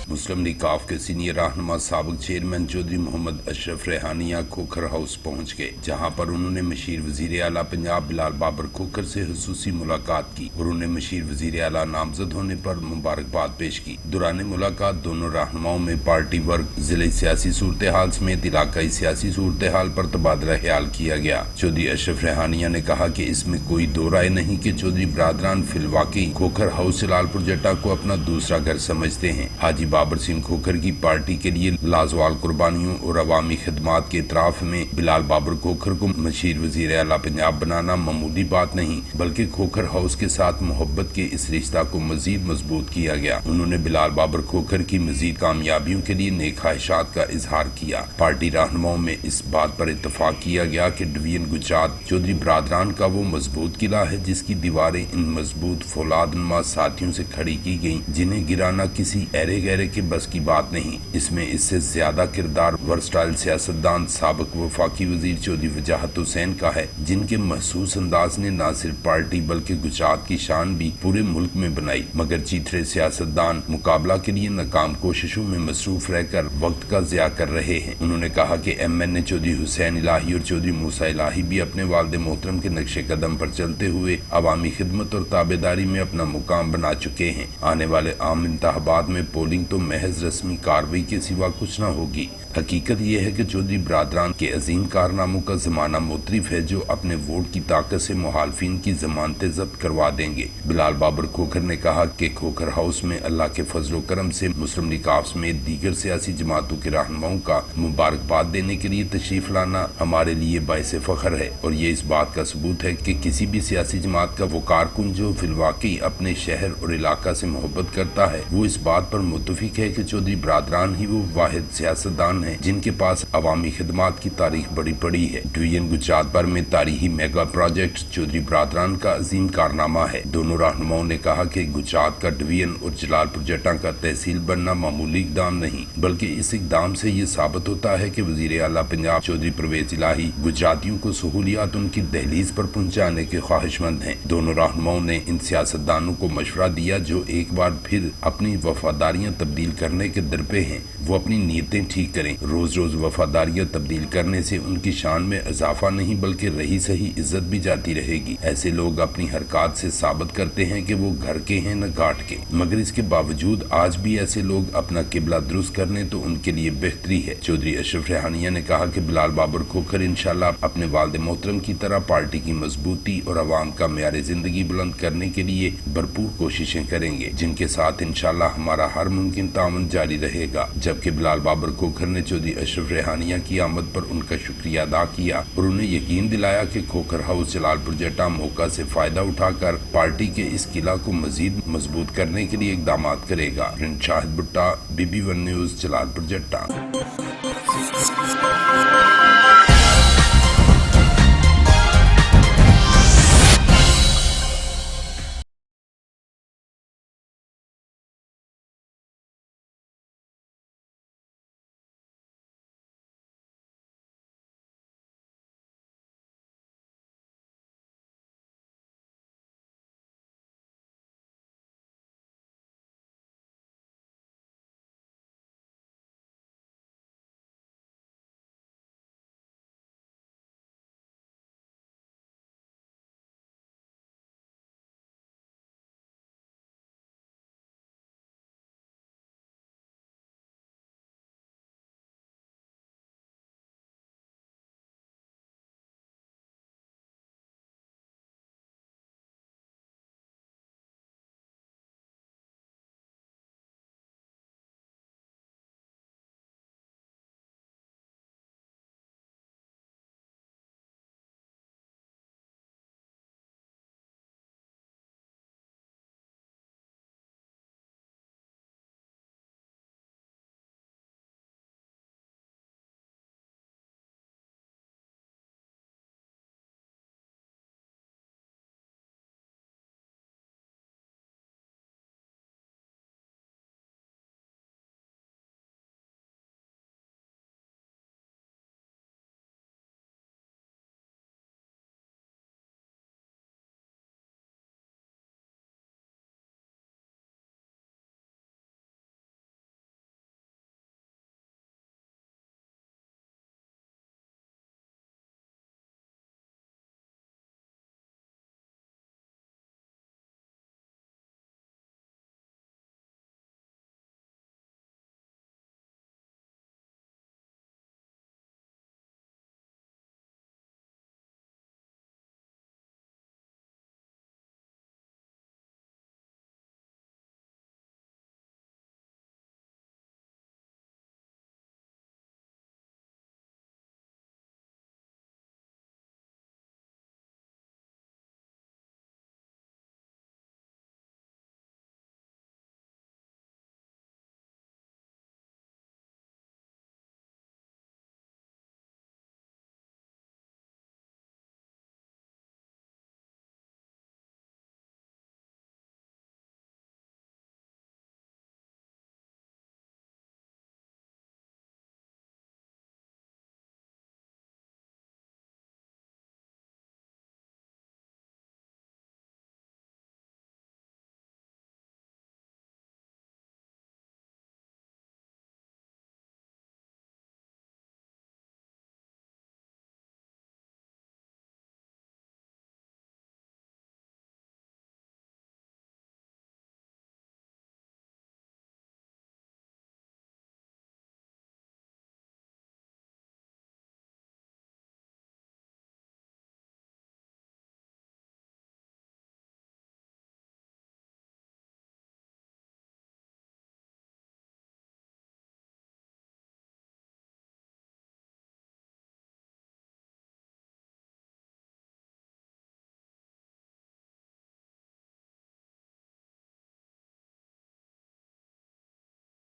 مسلم league کاف کے senior رہنما سابق چیئرمین چودھری محمد اشرف ریحانیہ کھوکھر ہاؤس پہنچ گئے، جہاں پر انہوں نے مشیر وزیر اعلیٰ پنجاب بلال بابر کھوکھر سے خصوصی ملاقات کی اور انہیں مشیر وزیر اعلیٰ نامزد ہونے پر مبارکباد پیش کی۔ دوران ملاقات دونوں رہنماؤں میں پارٹی ورک، ضلعی سیاسی صورتحال سمیت علاقائی سیاسی صورتحال پر تبادلہ خیال کیا گیا۔ چودھری اشرف ریحانیہ نے کہا کہ اس میں کوئی دو رائے نہیں کہ چودھری برادران فی الواقع کھوکھر ہاؤس جلال پور جٹا کو اپنا دوسرا گھر سمجھتے ہیں۔ حاجی بابر سنگھ کھوکھر کی پارٹی کے لیے لازوال قربانیوں اور عوامی خدمات کے اعتراف میں بلال بابر کھوکھر کو مشیر وزیر اعلیٰ پنجاب بنانا معمولی بات نہیں، بلکہ کھوکھر ہاؤس کے ساتھ محبت کے اس رشتہ کو مزید مضبوط کیا گیا۔ انہوں نے بلال بابر کھوکھر کی مزید کامیابیوں کے لیے نیک خواہشات کا اظہار کیا۔ پارٹی رہنماؤں میں اس بات پر اتفاق کیا گیا کہ ڈویژن گجرات چودھری برادران کا وہ مضبوط قلعہ ہے جس کی دیواریں ان مضبوط فولاد نما ساتھیوں سے کھڑی کی گئیں جنہیں گرانا کسی ایرے گہرے کے بس کی بات نہیں۔ اس میں اس سے زیادہ کردار ورسٹائل سیاستدان سابق وفاقی وزیر چودھری وجاہت حسین کا ہے، جن کے محسوس انداز نے نہ صرف پارٹی بلکہ گجرات کی شان بھی پورے ملک میں بنائی، مگر چیتھڑے سیاستدان مقابلہ کے لیے ناکام کوششوں میں مصروف رہ کر وقت کا ضیاع کر رہے ہیں۔ انہوں نے کہا کہ ایم این اے چودھری حسین الہی اور چودھری موسیٰ الہی بھی اپنے والد محترم کے نقش قدم پر چلتے ہوئے عوامی خدمت اور تابعداری میں اپنا مقام بنا چکے ہیں۔ آنے والے عام انتخابات میں پولنگ تو محض رسمی کارروائی کے سوا کچھ نہ ہوگی۔ حقیقت یہ ہے کہ چودھری برادران کے عظیم کارناموں کا زمانہ متعارف ہے جو اپنے ووٹ کی طاقت سے مخالفین کی ضمانتیں ضبط کروا دیں گے۔ بلال بابر کھوکھر نے کہا کہ کھوکھر ہاؤس میں اللہ کے فضل و کرم سے مسلم لیگ کاف سمیت دیگر سیاسی جماعتوں کے رہنماؤں کا مبارکباد دینے کے لیے تشریف لانا ہمارے لیے باعث فخر ہے، اور یہ اس بات کا ثبوت ہے کہ کسی بھی سیاسی جماعت کا وہ کارکن جو فی الواقع اپنے شہر اور علاقہ سے محبت کرتا ہے، وہ اس بات پر متفق ہے کہ چودھری برادران ہی وہ واحد سیاستدان ہیں جن کے پاس عوامی خدمات کی تاریخ بڑی پڑی ہے۔ ڈویژن گجرات بھر میں تاریخی میگا پروجیکٹ چودھری برادران کا عظیم کارنامہ ہے۔ دونوں رہنماؤں نے کہا کہ گجرات کا ڈویژن اور جلال پور جٹا کا تحصیل بننا معمولی اقدام نہیں، بلکہ اس اقدام سے یہ ثابت ہوتا ہے کہ وزیر اعلیٰ پنجاب چودھری پرویز الہی گجراتیوں کو سہولیات ان کی دہلیز پر پہنچانے کے خواہش مند ہیں۔ دونوں رہنماؤں نے ان سیاستدانوں کو مشورہ دیا جو ایک بار پھر اپنی وفاداریاں تبدیل کرنے کے درپے ہیں، وہ اپنی نیتیں ٹھیک کریں۔ روز روز وفاداریاں تبدیل کرنے سے ان کی شان میں اضافہ نہیں بلکہ رہی صحیح عزت بھی جاتی رہے گی۔ ایسے لوگ اپنی حرکات سے ثابت کرتے ہیں کہ وہ گھر کے ہیں نہ گھاٹ کے، مگر اس کے باوجود آج بھی ایسے لوگ اپنا قبلہ درست کرنے تو ان کے لیے بہتری ہے۔ چودھری اشرف ریحانیہ نے کہا کہ بلال بابر کھوکھر انشاءاللہ اپنے والد محترم کی طرح پارٹی کی مضبوطی اور عوام کا معیار زندگی بلند کرنے کے لیے بھرپور کوششیں کریں گے، جن کے ساتھ انشاءاللہ ہمارا ہر ممکن تعاون جاری رہے گا۔ جبکہ بلال بابر کھوکھر نے چودھری اشرف ریحانیہ کی آمد پر ان کا شکریہ ادا کیا اور انہیں یقین دلایا کہ کھوکھر ہاؤس جلال پور جٹا موقع سے فائدہ اٹھا کر پارٹی کے اس قلعہ کو مزید مضبوط کرنے کے لیے اقدامات کرے گا۔ شاہد بھٹا، BB1 نیوز، جلال پور جٹا۔